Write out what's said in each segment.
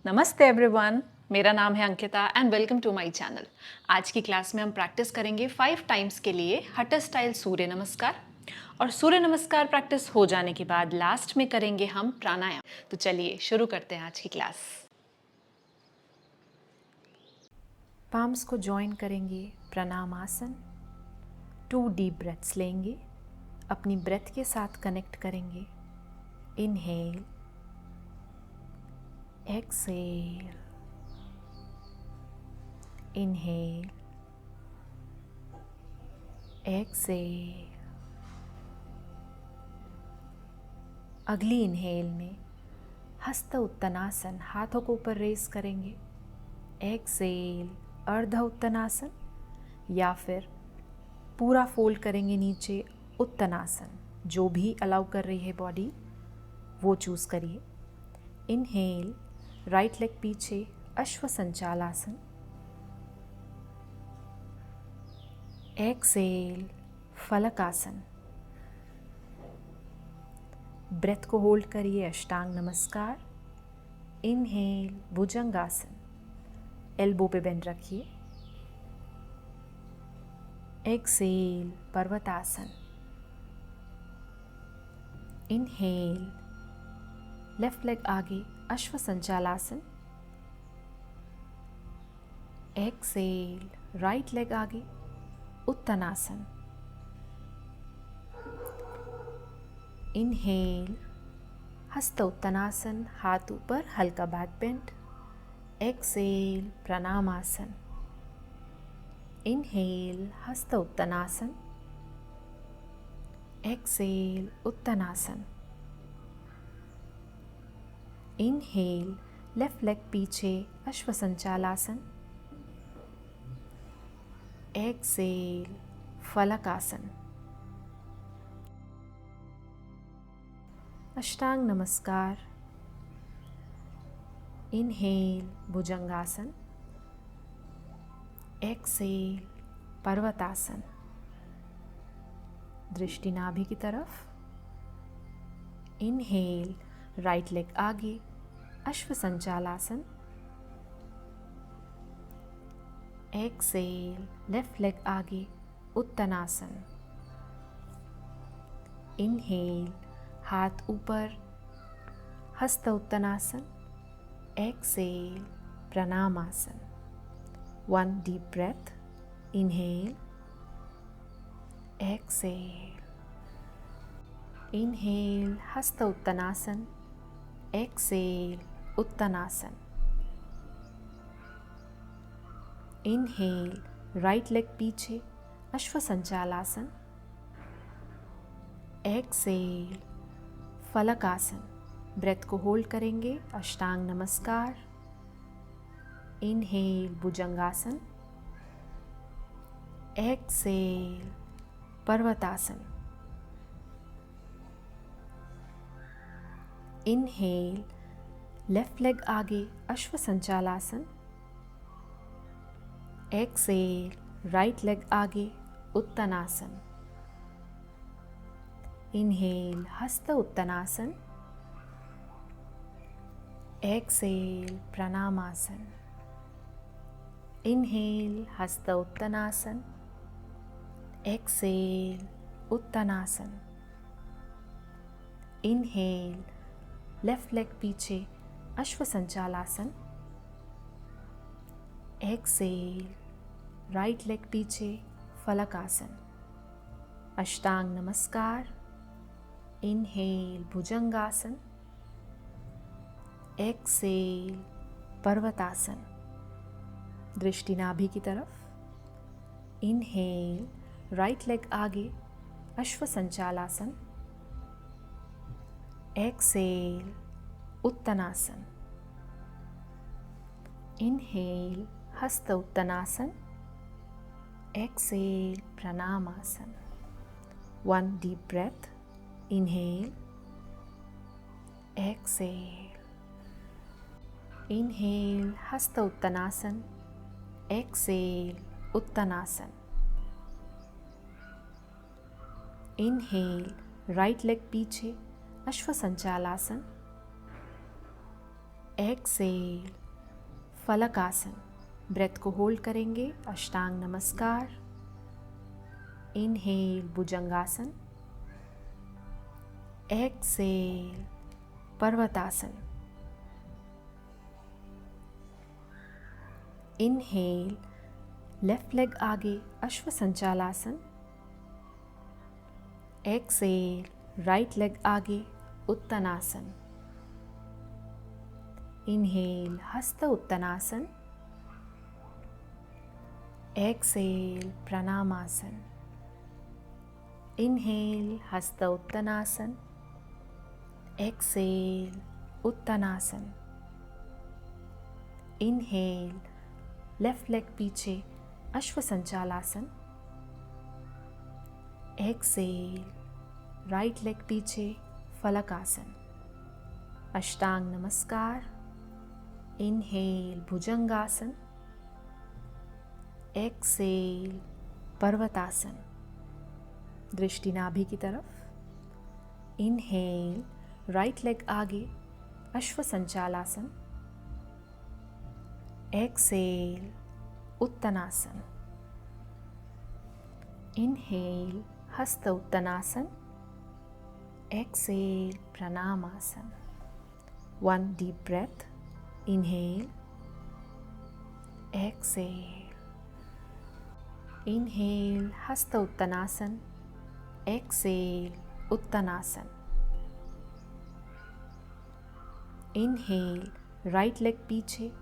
नमस्ते एवरीवन, मेरा नाम है Ankita and welcome to my channel. आज की क्लास में हम प्रैक्टिस करेंगे 5 टाइम्स के लिए हटर स्टाइल सूर्य नमस्कार। और सूर्य नमस्कार प्रैक्टिस हो जाने के बाद लास्ट में करेंगे हम प्राणायाम। तो चलिए शुरू करते हैं आज की क्लास। पाम्स को जॉइन करेंगे प्राणायाम आसन। 2 डीप ब्रेथ्स लेंगे, अपनी ब्रेथ के साथ कनेक्ट करेंगे। Inhale, exhale, inhale, exhale। अगली इनहेल में हस्त उत्तनासन, हाथों को ऊपर रेस करेंगे। एक्सहेल, अर्ध उत्तनासन या फिर पूरा फोल्ड करेंगे नीचे, उत्तनासन। जो भी अलाउ कर रही है बॉडी वो चूज करिए। इनहेल, राइट लेग पीछे, अश्व संचालासन। एक्सहेल, फलकासन। ब्रेथ को होल्ड करिए, अष्टांग नमस्कार। इनहेल, भुजंगासन, एल्बो पे बेंड रखिए। एक्सहेल, पर्वतासन। इनहेल, लेफ्ट लेग आगे, अश्व संचालासन। एक्सहेल, राइट लेग आगे, उत्तनासन। इनहेल, हस्त उत्तनासन, हाथ ऊपर, हल्का बैक बेंड। एक्सहेल, प्राणायामासन। इनहेल, हस्त उत्तनासन। एक्सहेल, उत्तनासन। इनहेल, लेफ्ट लेग पीछे, अश्व संचालासन। एक्सहेल, फलकासन। अष्टांग नमस्कार। इनहेल, भुजंगासन। एक्सहेल, पर्वतासन। दृष्टि नाभि की तरफ। इनहेल, राइट लेग आगे, अश्व संचालासन। एक्सहेल, लेफ्ट लेग आगे, उत्तनासन। इनहेल, हाथ ऊपर, हस्त उत्तनासन। Exhale, प्राणायामासन। 1 deep breath. Inhale, exhale. Inhale, hasta uttanasan. Exhale, uttanasan. Inhale, right leg पीछे, अश्व संचालासन। एक्सहेल, फलकासन। ब्रेथ को होल्ड करेंगे, अष्टांग नमस्कार। इनहेल, भुजंगासन। एक्सहेल, पर्वतासन। इनहेल, लेफ्ट लेग आगे, अश्व संचालासन। एक्सहेल, राइट लेग आगे, उत्तनासन। इनहेल, हस्त उत्तनासन। एक्सहेल, प्राणायामासन। इनहेल, हस्त उत्तनासन। एक्सहेल, उत्तनासन। इनहेल, लेफ्ट लेग पीछे, अश्व संचालासन। एक्सहेल, राइट लेग पीछे, फलकासन। अष्टांग नमस्कार। इनहेल, भुजंगासन। एक्सहेल, पर्वतासन। दृष्टि नाभि की तरफ। इनहेल, राइट लेग आगे, अश्व संचालासन। एक्सहेल, उत्तनासन। इनहेल, हस्त उत्तनासन। Exhale, प्राणायामासन। 1 deep breath. Inhale, exhale. Inhale, hasta uttanasan. Exhale, uttanasana. Inhale, right leg पीछे, अश्व संचालासन। एक्सेल फलकासन। ब्रेथ को होल्ड करेंगे, अष्टांग नमस्कार। इनहेल भुजंगासन। एक्सेल पर्वतासन। इनहेल लेफ्ट लेग आगे अश्व संचालासन। एक्सेल राइट लेग आगे उत्तनासन। इनहेल हस्त उत्तनासन। एक्सेल प्रणामासन। इनहेल हस्त उत्तनासन। एक्सेल उत्तनासन। इनहेल लेफ्ट लेग पीछे अश्व संचालासन। एक्सेल राइट लेग पीछे फलकासन। अष्टांग नमस्कार। इनहेल भुजंगासन। एक्सेल पर्वतासन। दृष्टि नाभि की तरफ। इनहेल राइट लेग आगे अश्व संचालासन। एक्सेल उत्तनासन। इनहेल हस्त उत्तनासन। Excel Pranamasana. One deep breath. Inhale. Exhale. Inhale hasta uttanasan. Exhale uttanasana. Inhale right leg पीछे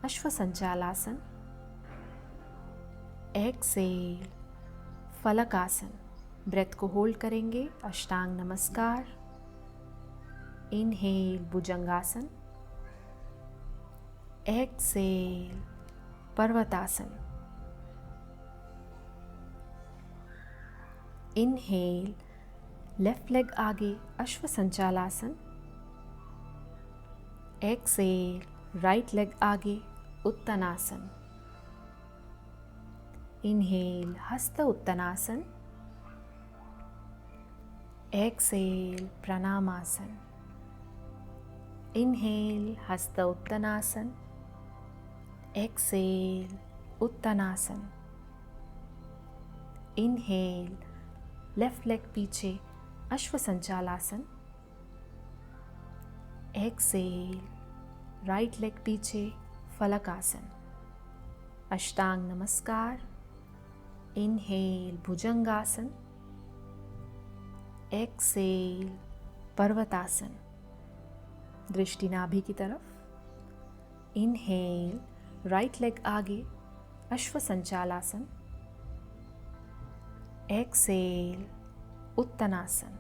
अश्व संचालासन। एक्सेल फलकासन। ब्रेथ को होल्ड करेंगे, अष्टांग नमस्कार। इनहेल भुजंगासन। एक्सेल पर्वतासन। इनहेल लेफ्ट लेग आगे अश्व संचालासन। एक्सेल राइट लेग आगे उत्तनासन। इनहेल हस्त उत्तनासन। एक्सेल प्रणामासन। इनहेल हस्त उत्तनासन। एक्सेल उत्तनासन। इनहेल लेफ्ट लेग पीछे अश्व संचालासन। एक्सेल राइट लेग पीछे फलकासन। अष्टांग नमस्कार। इनहेल भुजंगासन। एक्सेल पर्वतासन। दृष्टि नाभि की तरफ। इनहेल राइट लेग आगे अश्व संचालासन। एक्सेल उत्तनासन।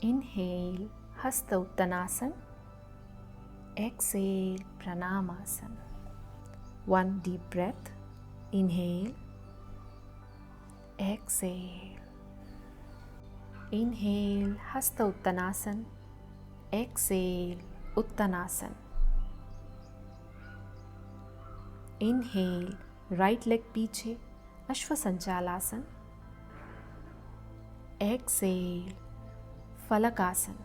इनहेल हस्त उत्तनासन। Excel Pranamasana. One deep breath. Inhale. Exhale. Inhale hasta uttanasan. Exhale uttanasana. Inhale right leg पीछे अश्व संचालासन। एक्सेल फलकासन।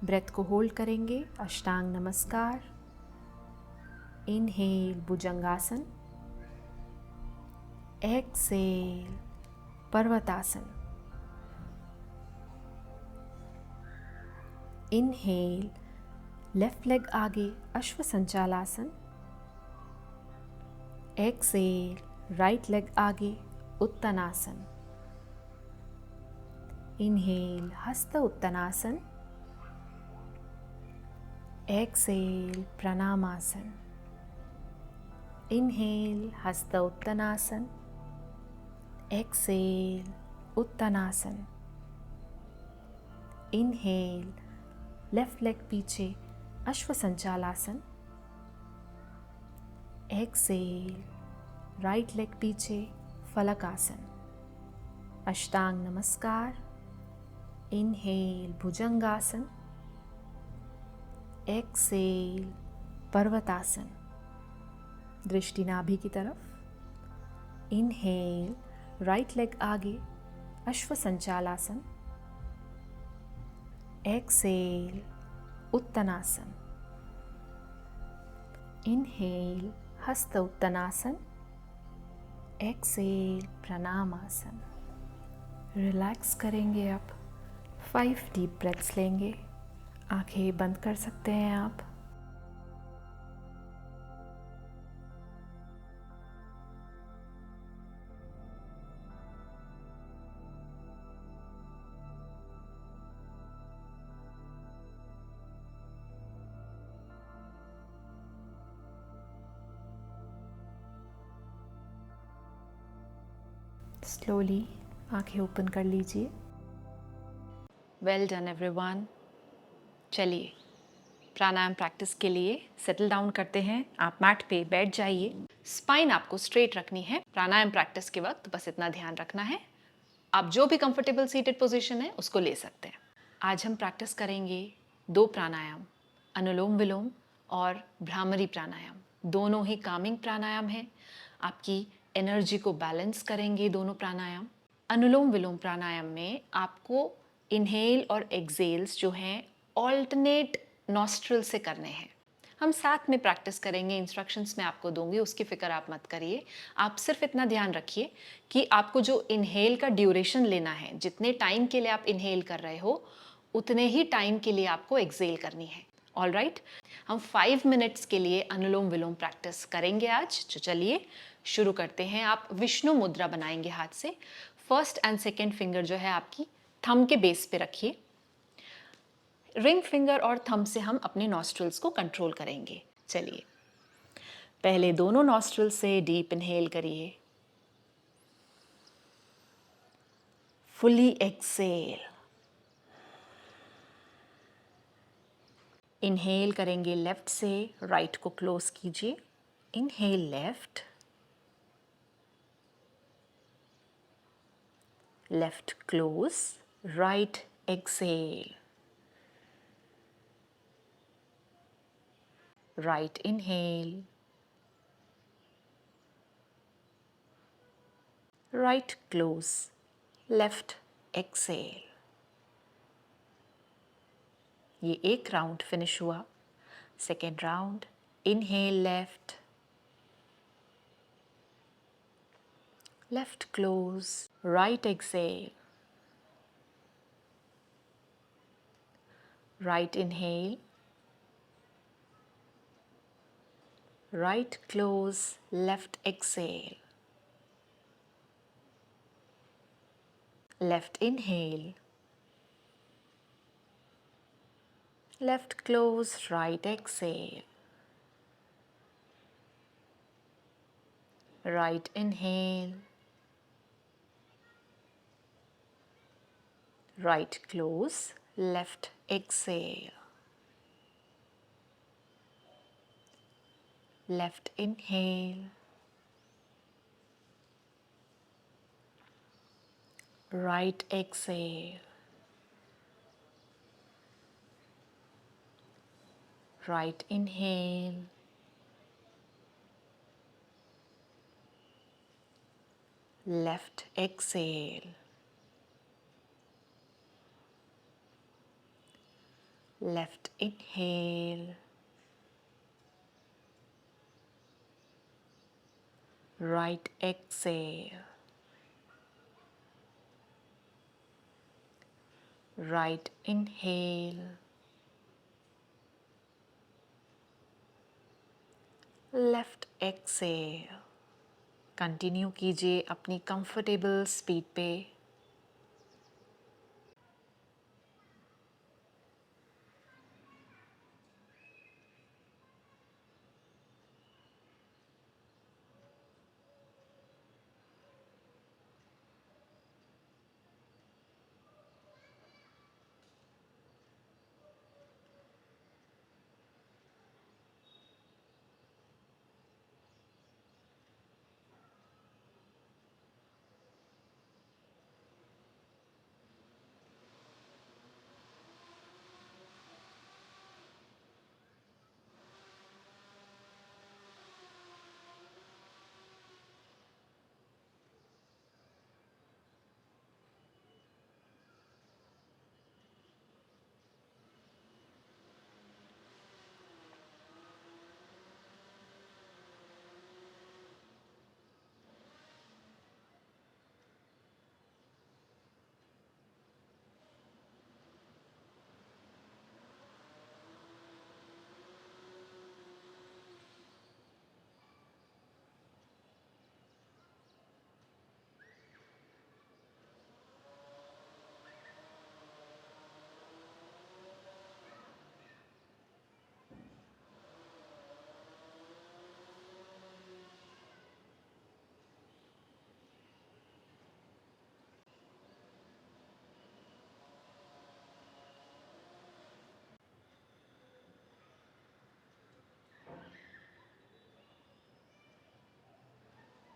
ब्रेथ को होल्ड करेंगे, अष्टांग नमस्कार। इनहेल भुजंगासन। एक्सेल पर्वतासन। इनहेल लेफ्ट लेग आगे अश्व संचालासन। एक्सेल राइट लेग आगे उत्तनासन। इनहेल हस्त उत्तनासन। एक्सेल प्रणामासन। इनहेल हस्त उत्तनासन। एक्सेल उत्तनासन। इनहेल लेफ्ट लेग पीछे अश्व संचालासन। एक्सेल राइट लेग पीछे फलकासन। अष्टांग नमस्कार। इनहेल भुजंगासन। एक्सेल पर्वतासन। दृष्टि नाभि की तरफ। इनहेल राइट लेग आगे अश्व संचालासन। एक्सेल उत्तनासन। इनहेल हस्त उत्तनासन, एक्सेल प्रणामासन। रिलैक्स करेंगे आप। 5 डीप ब्रेथ्स लेंगे। आंखें बंद कर सकते हैं आप। स्लोली आंखें ओपन कर लीजिए। Well done everyone. चलिए प्राणायाम प्रैक्टिस के लिए सेटल डाउन करते हैं। आप मैट पे बैठ जाइए। स्पाइन आपको स्ट्रेट रखनी है। प्राणायाम प्रैक्टिस के वक्त बस इतना ध्यान रखना है, आप जो भी कंफर्टेबल सीटेड पोजीशन है उसको ले सकते हैं। आज हम प्रैक्टिस करेंगे 2 प्राणायाम, अनुलोम विलोम और भ्रामरी प्राणायाम। दोनों ही कामिंग प्राणायाम हैं। आपकी एनर्जी को बैलेंस करेंगे दोनों प्राणायाम। अनुलोम विलोम प्राणायाम में आपको इनहेल और एक्सेल्स जो हैं ऑल्टरनेट नॉस्ट्रल से करने हैं। हम साथ में प्रैक्टिस करेंगे, इंस्ट्रक्शंस मैं आपको दूंगी, उसकी फिक्र आप मत करिए। आप सिर्फ इतना ध्यान रखिए कि आपको जो इनहेल का ड्यूरेशन लेना है, जितने टाइम के लिए आप इनहेल कर रहे हो उतने ही टाइम के लिए आपको एक्सेल करनी है। ऑल राइट, हम 5 मिनट्स के लिए अनुलोम विलोम प्रैक्टिस करेंगे आज। तो चलिए शुरू करते हैं। आप विष्णु मुद्रा बनाएंगे हाथ से। फर्स्ट एंड सेकेंड फिंगर जो है आपकी थंब के बेस पे रखिए। रिंग फिंगर और थंब से हम अपने नॉस्ट्रल्स को कंट्रोल करेंगे। चलिए पहले दोनों नॉस्ट्रल से डीप इनहेल करिए, फुली एक्सेल। इनहेल करेंगे लेफ्ट से, राइट को क्लोज कीजिए। Inhale left, left close, right exhale. Right inhale, right close, left exhale. ये एक राउंड फिनिश हुआ। Second round, inhale left, left close, right exhale. Right inhale, right close, left exhale. Left inhale, left close, right exhale. Right inhale, right close, left exhale. Left inhale, right exhale. Right inhale, left exhale. Left inhale, right exhale. Right inhale, left exhale. Continue कीजिए अपनी comfortable speed पे।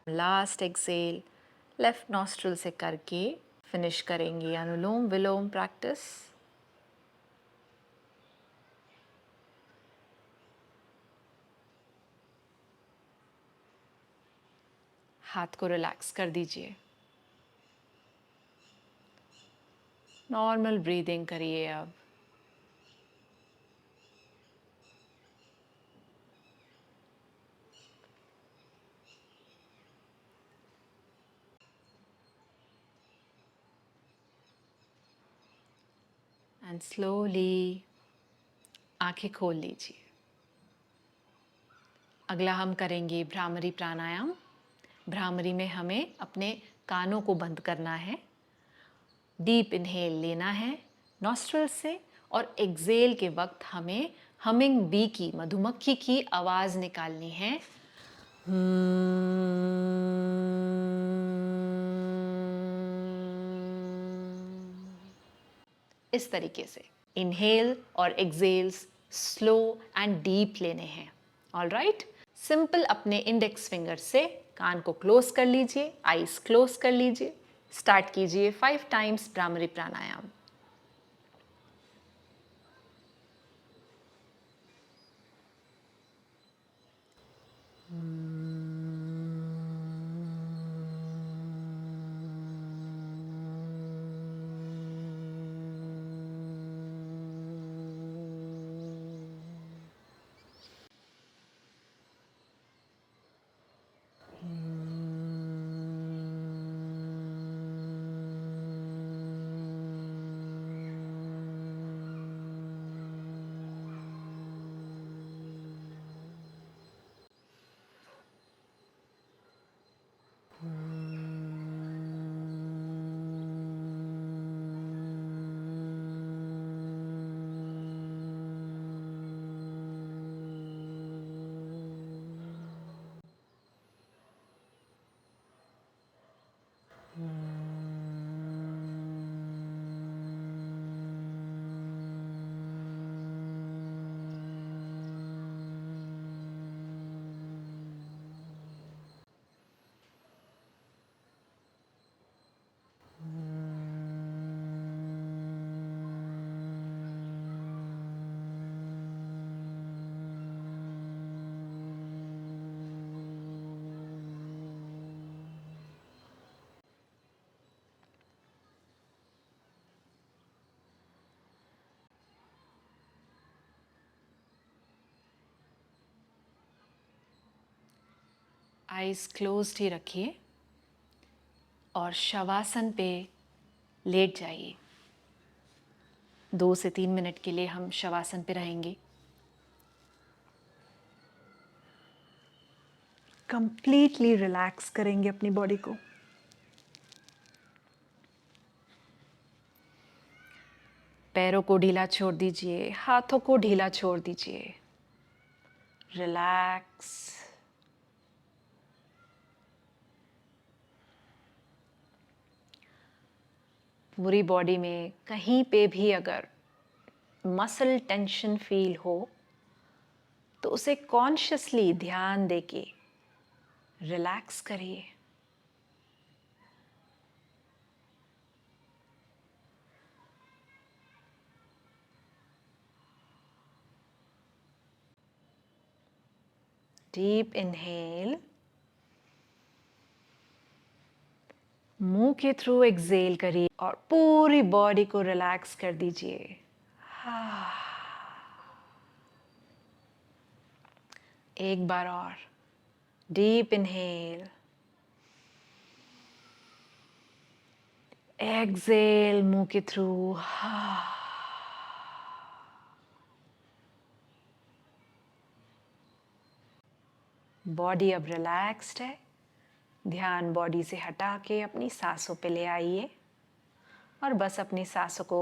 Last exhale left nostril से करके finish करेंगे अनुलोम विलोम practice. हाथ को relax कर दीजिए, नॉर्मल ब्रीदिंग करिए अब। एंड स्लोली आंखें खोल लीजिए। अगला हम करेंगे भ्रामरी प्राणायाम। भ्रामरी में हमें अपने कानों को बंद करना है, डीप इनहेल लेना है नॉस्ट्रल से, और एक्सेल के वक्त हमें हमिंग बी की, मधुमक्खी की आवाज़ निकालनी है। इस तरीके से इनहेल और एक्सेल्स स्लो एंड डीप लेने हैं। ऑल राइट, सिंपल अपने इंडेक्स फिंगर से कान को क्लोज कर लीजिए, आईज क्लोज कर लीजिए। स्टार्ट कीजिए 5 टाइम्स भ्रामरी प्राणायाम। आईज क्लोज्ड ही रखिए और शवासन पे लेट जाइए। 2 से 3 मिनट के लिए हम शवासन पे रहेंगे। कंप्लीटली रिलैक्स करेंगे अपनी बॉडी को। पैरों को ढीला छोड़ दीजिए, हाथों को ढीला छोड़ दीजिए। रिलैक्स। पूरी बॉडी में कहीं पे भी अगर मसल टेंशन फील हो तो उसे कॉन्शियसली ध्यान देके रिलैक्स करिए। डीप इनहेल, मुंह के थ्रू एक्सेल करिए और पूरी बॉडी को रिलैक्स कर दीजिए। एक बार और डीप इनहेल, एक्सेल मुंह के थ्रू। बॉडी अब रिलैक्स्ड है। ध्यान बॉडी से हटा के अपनी सांसों पे ले आइए और बस अपनी सांसों को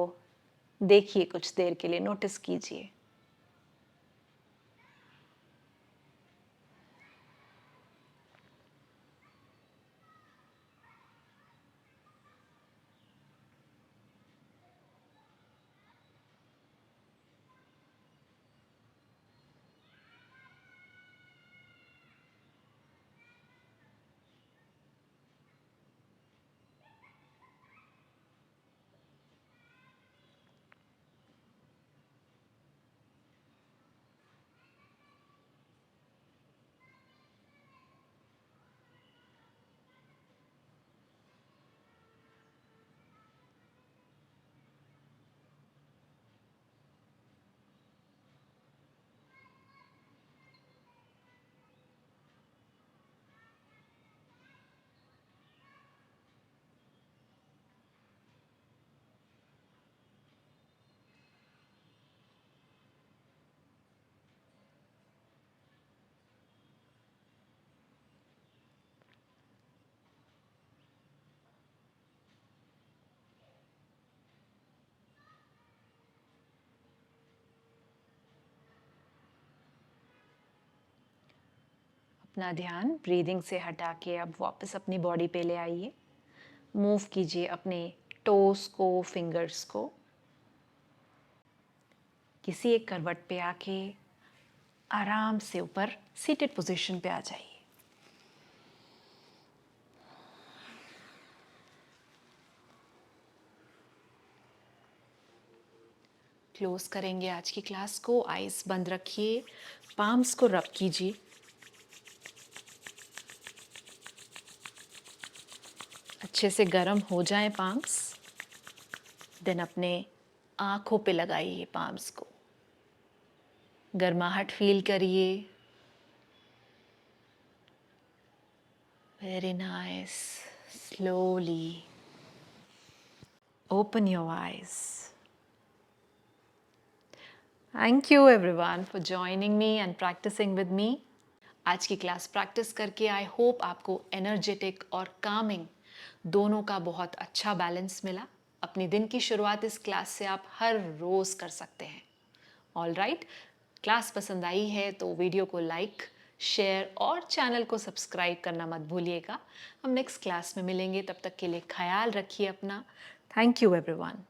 देखिए, कुछ देर के लिए नोटिस कीजिए। अपना ध्यान ब्रीदिंग से हटा के अब वापस अपनी बॉडी पे ले आइए। मूव कीजिए अपने टोस को, फिंगर्स को। किसी एक करवट पे आके आराम से ऊपर सीटेड पोजीशन पे आ जाइए। क्लोज करेंगे आज की क्लास को। आइज बंद रखिए, पाम्स को रब कीजिए। अच्छे से गर्म हो जाएं पाम्स। देन अपने आँखों पे लगाइए पाम्स को। गर्माहट फील करिए। Very nice. Slowly open your eyes. Thank you everyone for joining me and practicing with me. आज की क्लास प्रैक्टिस करके आई होप आपको एनर्जेटिक और कामिंग दोनों का बहुत अच्छा बैलेंस मिला। अपनी दिन की शुरुआत इस क्लास से आप हर रोज़ कर सकते हैं। ऑल राइट, क्लास पसंद आई है तो वीडियो को लाइक, शेयर और चैनल को सब्सक्राइब करना मत भूलिएगा। हम नेक्स्ट क्लास में मिलेंगे, तब तक के लिए ख्याल रखिए अपना। Thank you everyone.